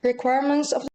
Requirements of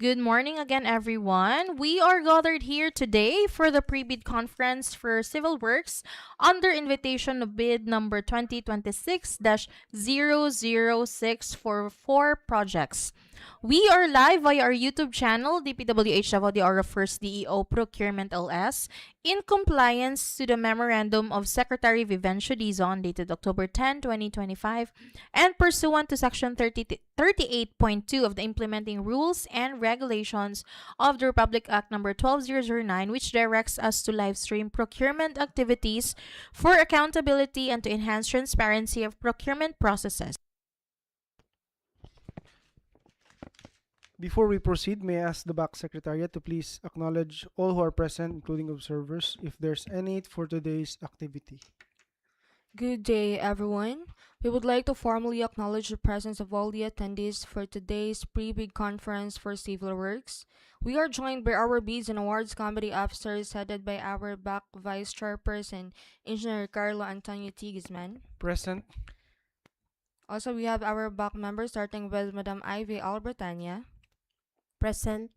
Good morning again, everyone. We are gathered here today for the pre-bid conference for Civil Works under invitation of bid number 2026-006 for four projects. We are live via our YouTube channel, DPWH Davao de Oro First DEO Procurement LS, in compliance to the Memorandum of Secretary Vivencio Dizon dated October 10, 2025, and pursuant to Section 38.2 of the Implementing Rules and Regulations of the Republic Act Number 12009, which directs us to live stream procurement activities for accountability and to enhance transparency of procurement processes. Before we proceed, may I ask the back secretariat to please acknowledge all who are present, including observers, if there's any for today's activity. Good day, everyone. We would like to formally acknowledge the presence of all the attendees for today's pre-bid conference for Civil Works. We are joined by our Bids and Awards Committee officers headed by our back Vice Chairperson, Engineer Carlo Antonio Tigisman. Present. Also, we have our back members starting with Madam Ivy Albertania, Present.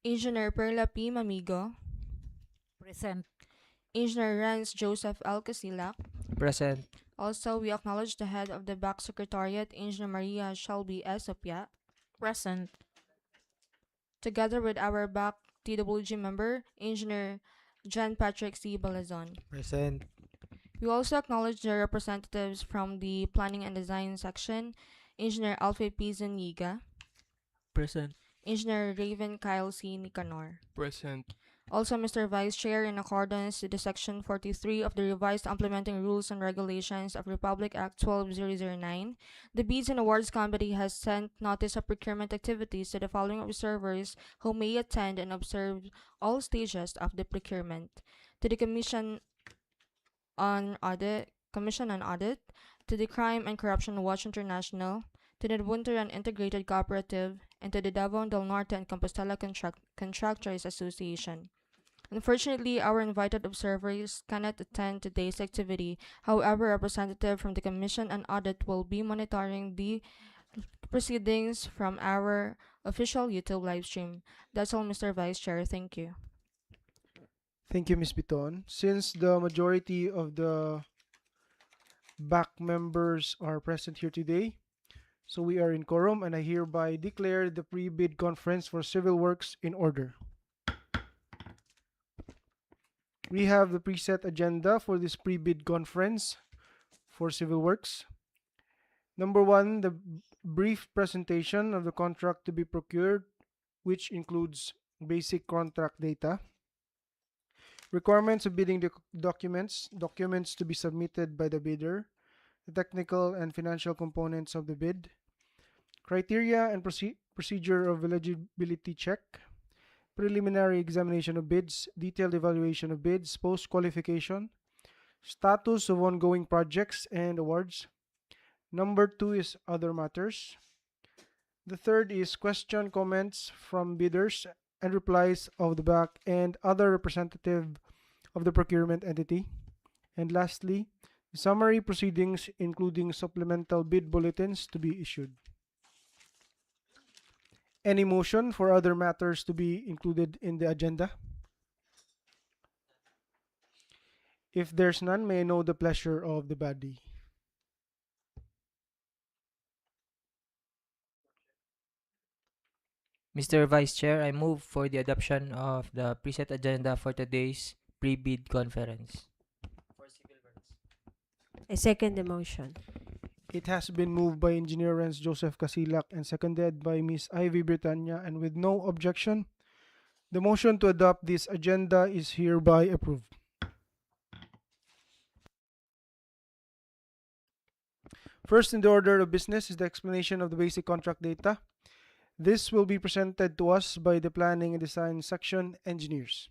Engineer Perla P. Mamigo, Present. Engineer Rance Joseph Alcasilac. Present. Also, we acknowledge the head of the back secretariat, Engineer Maria Shelby Esopia, Present. together with our back TWG member, Engineer John Patrick C. Balazon. Present. We also acknowledge the representatives from the Planning and Design section, Engineer Alfred P. Zuniga, Present. Engineer Raven Kyle C. Nicanor. Present. Also, Mr. Vice Chair, in accordance with the Section 43 of the Revised Implementing Rules and Regulations of Republic Act 12009, the Bids and Awards Committee has sent notice of procurement activities to the following observers who may attend and observe all stages of the procurement: to the Commission on Audit, to the Crime and Corruption Watch International, to the Nabunturan Integrated Cooperative, and to the Davao del Norte and Compostela Contractors Association. Unfortunately, our invited observers cannot attend today's activity. However, a representative from the Commission on Audit will be monitoring the proceedings from our official YouTube live stream. That's all, Mr. Vice Chair. Thank you. Thank you, Ms. Biton. Since the majority of the back members are present here today, so we are in quorum, and I hereby declare the pre-bid conference for Civil Works in order. We have the preset agenda for this pre-bid conference for Civil Works. Number one, the brief presentation of the contract to be procured, which includes basic contract data, requirements of bidding documents to be submitted by the bidder, the technical and financial components of the bid, criteria and procedure of eligibility check, preliminary examination of bids, detailed evaluation of bids, post-qualification, status of ongoing projects and awards. Number 2 is other matters. The third is question comments from bidders and replies of the back and other representative of the procurement entity. And lastly, summary proceedings including supplemental bid bulletins to be issued. Any motion for other matters to be included in the agenda? If there's none, may I know the pleasure of the body? Mr. Vice Chair, I move for the adoption of the preset agenda for today's pre-bid conference. I second the motion. It has been moved by Engineer Renz Joseph Casilak and seconded by Ms. Ivy Britannia, and with no objection, the motion to adopt this agenda is hereby approved. First in the order of business is the explanation of the basic contract data. This will be presented to us by the Planning and Design Section engineers.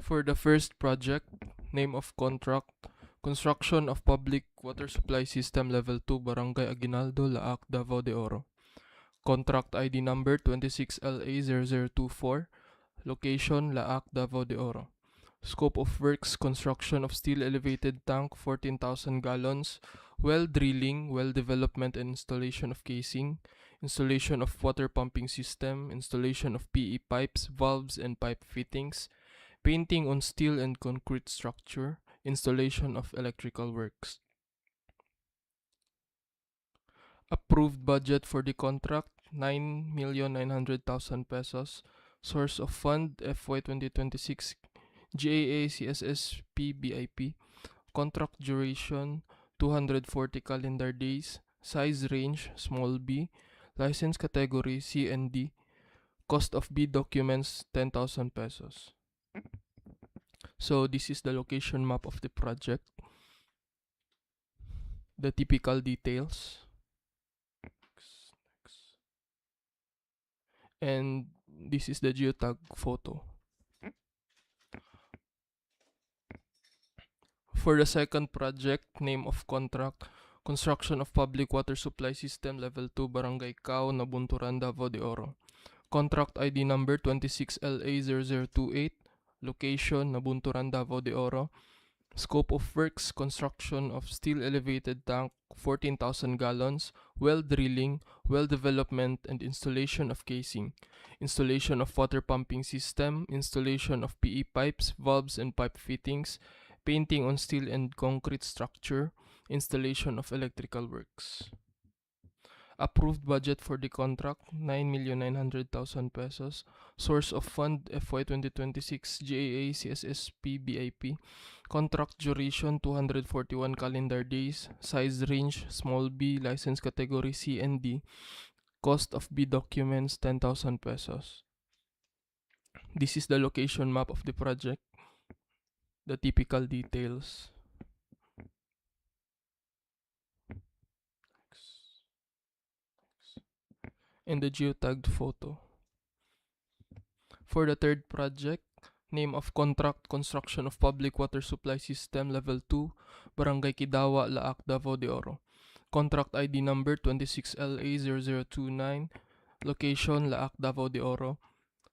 For the first project, name of contract, construction of public water supply system level 2 Barangay Aguinaldo, Laak, Davao de Oro. Contract ID number 26LA0024, location Laak, Davao de Oro. Scope of works, construction of steel elevated tank 14,000 gallons, well drilling, well development and installation of casing, installation of water pumping system, installation of PE pipes, valves and pipe fittings, painting on steel and concrete structure, installation of electrical works. Approved budget for the contract, 9,900,000 pesos. Source of fund, FY 2026 GAA CSS PBIP. Contract duration, 240 calendar days. Size range, small b. License category, C and D. Cost of bid documents, 10,000 pesos. So this is the location map of the project. The typical details. And this is the geotag photo. For the second project, name of contract, construction of public water supply system level 2 Barangay Cao, Nabunturan, Davao de Oro. Contract ID number 26LA0028, location Nabunturan, Davao de Oro. Scope of works, construction of steel elevated tank 14,000 gallons, well drilling, well development and installation of casing, installation of water pumping system, installation of PE pipes, valves and pipe fittings, painting on steel and concrete structure, installation of electrical works. Approved budget for the contract, 9,900,000 pesos. Source of fund, FY 2026 GAA CSSP BIP. Contract duration, 241 calendar days. Size range, small b. License category, C and D. Cost of bid documents, 10,000 pesos. This is the location map of the project. The typical details. And the geotagged photo. For the third project, name of contract, construction of public water supply system level 2, Barangay Kidawa, Laak, Davao de Oro. Contract ID number 26LA0029, location Laak, Davao de Oro.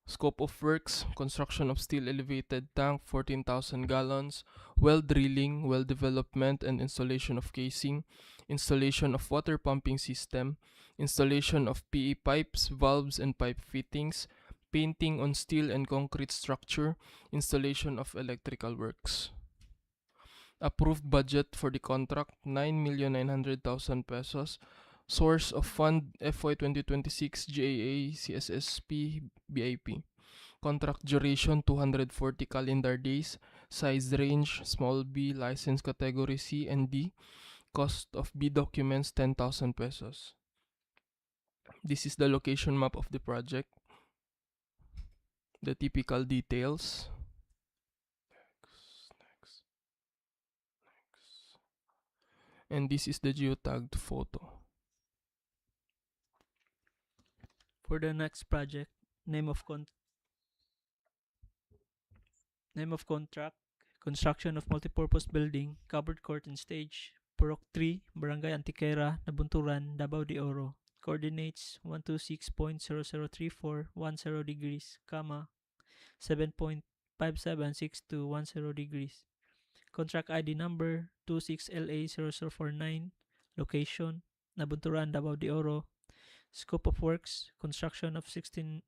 Scope of works, construction of steel elevated tank 14,000 gallons, well drilling, well development and installation of casing, installation of water pumping system, installation of PE pipes, valves and pipe fittings, painting on steel and concrete structure, installation of electrical works. Approved budget for the contract, 9,900,000 pesos. Source of fund, FY 2026 GAA CSSP BIP. Contract duration, 240 calendar days. Size range, small b. License category, C and D. Cost of bid documents, 10,000 pesos. This is the location map of the project. The typical details. and this is the geotagged photo. For the next project, name of contract, construction of multipurpose building, covered court and stage, Purok 3, Barangay Antiquera, Nabunturan, Davao de Oro. Coordinates 126.003410 degrees, 7.576210 degrees. Contract ID number 26LA0049. Location Nabunturan, Davao de Oro. Scope of works, construction of 16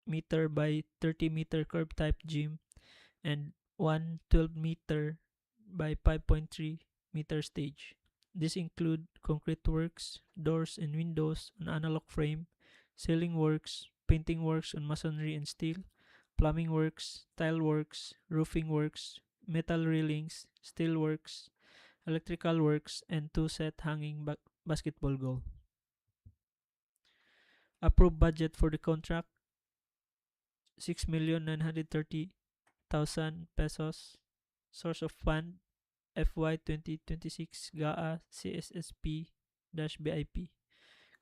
meter by 30 meter curb type gym and 12 meter by 5.3 meter stage. These include concrete works, doors and windows on analog frame, ceiling works, painting works on masonry and steel, plumbing works, tile works, roofing works, metal railings, steel works, electrical works, and 2 set hanging basketball goal. Approved budget for the contract 6,930,000 pesos. Source of fund FY 2026 GAA CSSP-BIP.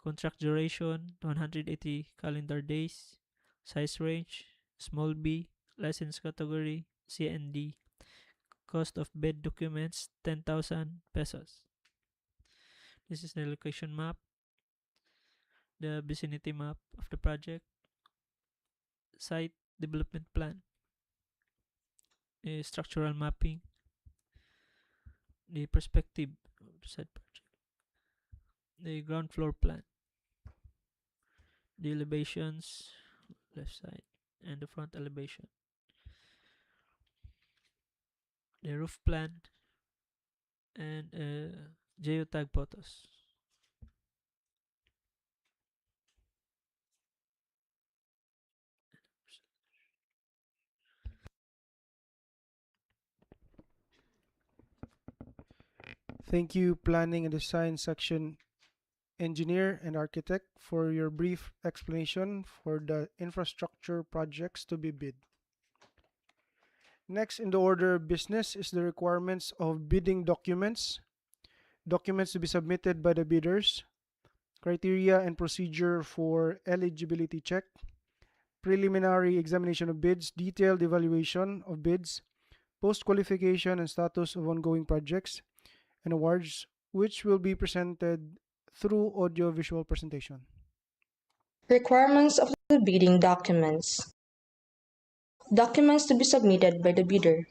Contract duration 180 calendar days. Size range small b. License category CND. Cost of bid documents 10,000 pesos. This is the location map, the vicinity map of the project, site development plan, the structural mapping, the perspective of the said project, the ground floor plan, the elevations, left side, and the front elevation, the roof plan, and geotag photos. Thank you, Planning and Design Section Engineer and Architect, for your brief explanation for the infrastructure projects to be bid. Next in the order of business is the requirements of bidding documents. Documents to be submitted by the bidders. Criteria and procedure for eligibility check. Preliminary examination of bids. Detailed evaluation of bids. Post-qualification and status of ongoing projects and awards, which will be presented through audio-visual presentation. Requirements of the bidding documents. Documents to be submitted by the bidder.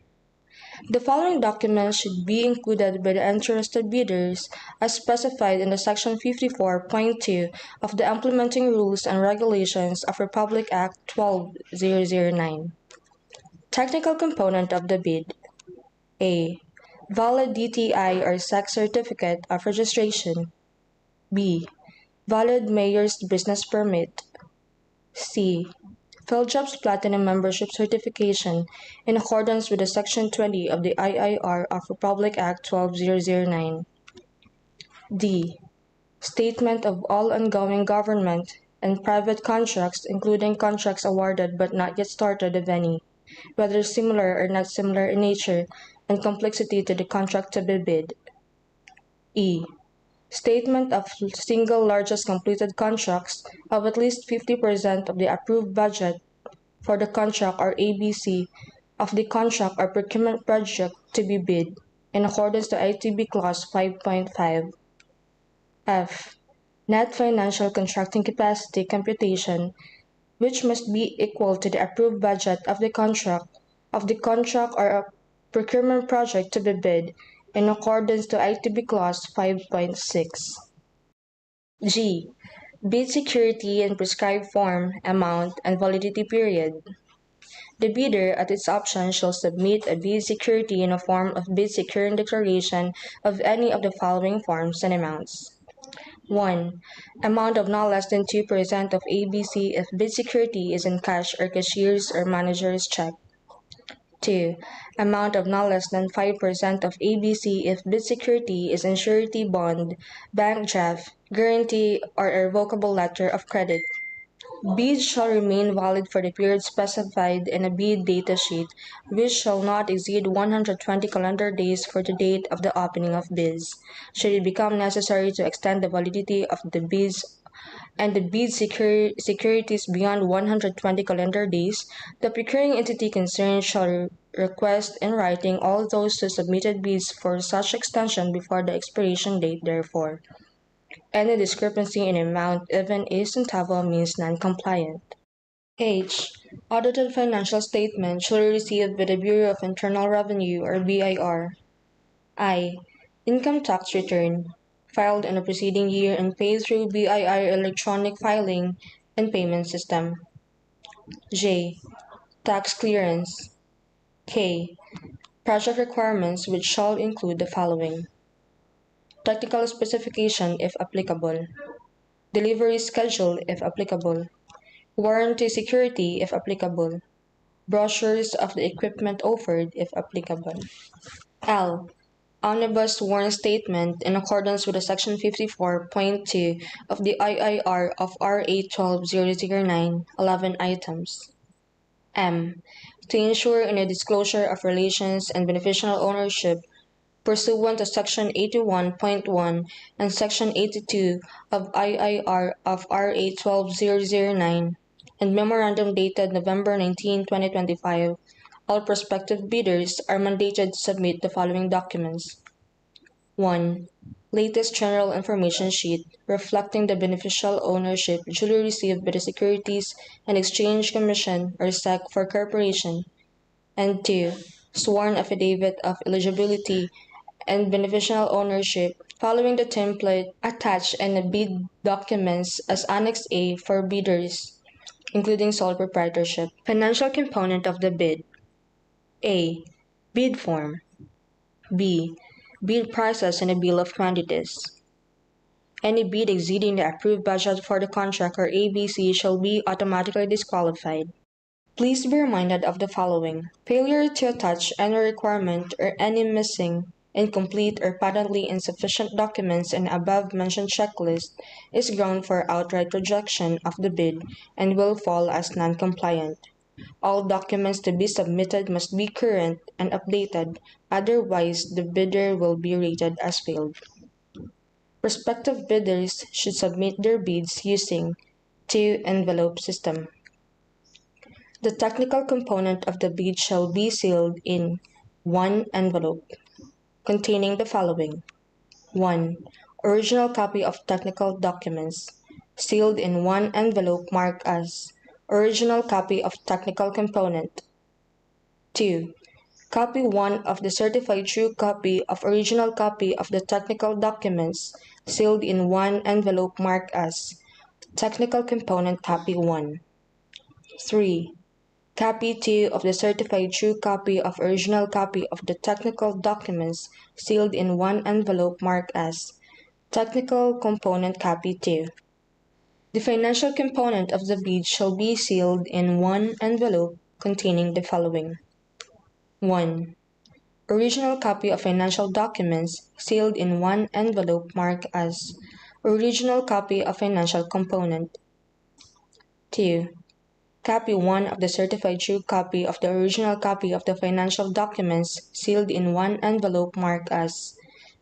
The following documents should be included by the interested bidders as specified in the Section 54.2 of the Implementing Rules and Regulations of Republic Act 12009. Technical component of the bid. A. Valid DTI or SEC certificate of registration. B. Valid Mayor's Business Permit. C. PhilJobs Platinum Membership Certification in accordance with the Section 20 of the IIR of Republic Act 12009. D. Statement of all ongoing government and private contracts, including contracts awarded but not yet started, if any, whether similar or not similar in nature and complexity to the contract to be bid. E. Statement of single largest completed contracts of at least 50% of the approved budget for the contract or ABC of the contract or procurement project to be bid in accordance to ITB Clause 5.5. F. Net financial contracting capacity computation, which must be equal to the approved budget of the contract or a procurement project to be bid in accordance to ITB Clause 5.6. G. Bid security in prescribed form, amount, and validity period. The bidder, at its option, shall submit a bid security in a form of bid securing declaration of any of the following forms and amounts. 1. Amount of not less than 2% of ABC if bid security is in cash or cashier's or manager's check. 2. Amount of not less than 5% of ABC if bid security is in surety bond, bank draft, guarantee, or irrevocable letter of credit. Bids shall remain valid for the period specified in a bid data sheet, which shall not exceed 120 calendar days for the date of the opening of bids. Should it become necessary to extend the validity of the bids and the bid securities beyond 120 calendar days, the procuring entity concerned shall request in writing all those who submitted bids for such extension before the expiration date therefore. Any discrepancy in amount, even a centavo, means non-compliant. H. Audited financial statement shall be received by the Bureau of Internal Revenue or BIR. I. Income tax return filed in the preceding year and paid through BIR electronic filing and payment system. J. Tax clearance. K. Project requirements which shall include the following: technical specification if applicable, delivery schedule if applicable, warranty security if applicable, brochures of the equipment offered if applicable. L. Omnibus warrant statement in accordance with the Section 54.2 of the IIR of RA 12009, 11 items. M. To ensure in a disclosure of relations and beneficial ownership pursuant to Section 81.1 and Section 82 of IIR of RA 12009 and memorandum dated November 19, 2025, all prospective bidders are mandated to submit the following documents. 1. Latest General Information Sheet reflecting the beneficial ownership duly received by the Securities and Exchange Commission or SEC for corporation. And 2. Sworn Affidavit of Eligibility and Beneficial Ownership following the template attached in the bid documents as Annex A for bidders, including sole proprietorship. Financial component of the bid. A. Bid form. B. Bid prices and a bill of quantities. Any bid exceeding the approved budget for the contract or ABC shall be automatically disqualified. Please be reminded of the following: failure to attach any requirement or any missing, incomplete, or patently insufficient documents in the above-mentioned checklist is ground for outright rejection of the bid and will fall as non-compliant. All documents to be submitted must be current and updated, otherwise the bidder will be rated as failed. Prospective bidders should submit their bids using two-envelope system. The technical component of the bid shall be sealed in one envelope containing the following: 1. Original copy of technical documents, sealed in one envelope marked as original copy of technical component. 2. Copy 1 of the certified true copy of original copy of the technical documents, sealed in one envelope marked as technical component copy 1. 3. Copy 2 of the certified true copy of original copy of the technical documents, sealed in one envelope marked as technical component copy 2. The financial component of the bid shall be sealed in one envelope containing the following: 1. Original copy of financial documents, sealed in one envelope marked as original copy of financial component. 2. Copy 1 of the certified true copy of the original copy of the financial documents, sealed in one envelope marked as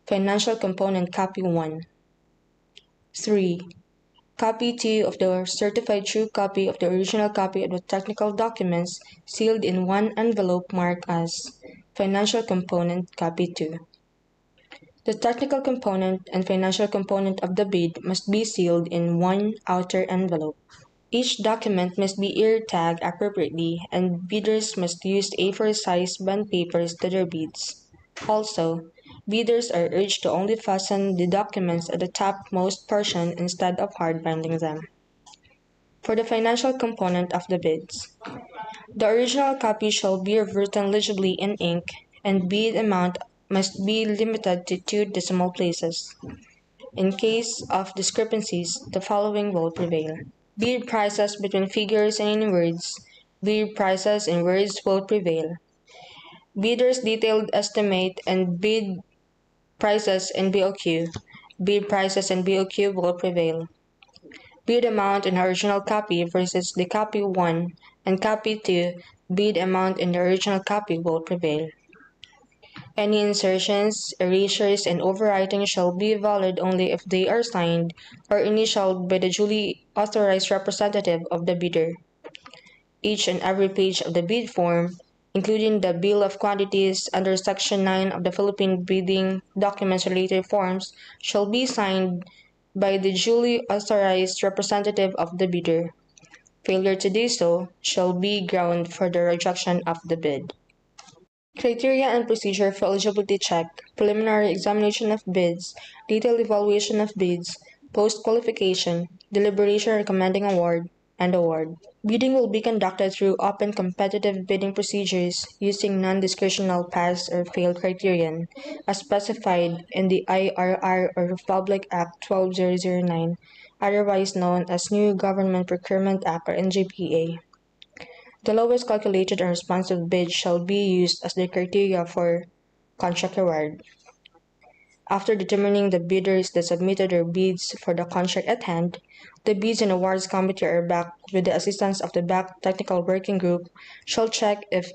financial component copy 1. 3. Copy 2 of the certified true copy of the original copy of the technical documents, sealed in one envelope marked as financial component copy 2. The technical component and financial component of the bid must be sealed in one outer envelope. Each document must be ear tagged appropriately, and bidders must use A4 size bond papers to their bids. Also, bidders are urged to only fasten the documents at the topmost portion instead of hard binding them. For the financial component of the bids, the original copy shall be written legibly in ink, and bid amount must be limited to 2 decimal places. In case of discrepancies, the following will prevail: bid prices between figures and in words. Bid prices in words will prevail. Bidders' detailed estimate and bid prices in BOQ. Bid prices in BOQ will prevail. bid amount in the original copy versus the copy 1 and copy 2, bid amount in the original copy will prevail. Any insertions, erasures, and overwriting shall be valid only if they are signed or initialed by the duly authorized representative of the bidder. Each and every page of the bid form, including the bill of quantities under Section 9 of the Philippine Bidding Documents Related Forms, shall be signed by the duly authorized representative of the bidder. Failure to do so shall be ground for the rejection of the bid. Criteria and procedure for eligibility check, preliminary examination of bids, detailed evaluation of bids, post-qualification, deliberation recommending award, and award. Bidding will be conducted through open competitive bidding procedures using non-discretional pass or fail criterion, as specified in the IRR or Republic Act 12009, otherwise known as New Government Procurement Act or NGPA. The lowest calculated and responsive bid shall be used as the criteria for contract award. After determining the bidders that submitted their bids for the contract at hand, the Bids and Awards Committee or BAC, with the assistance of the BAC Technical Working Group, shall check if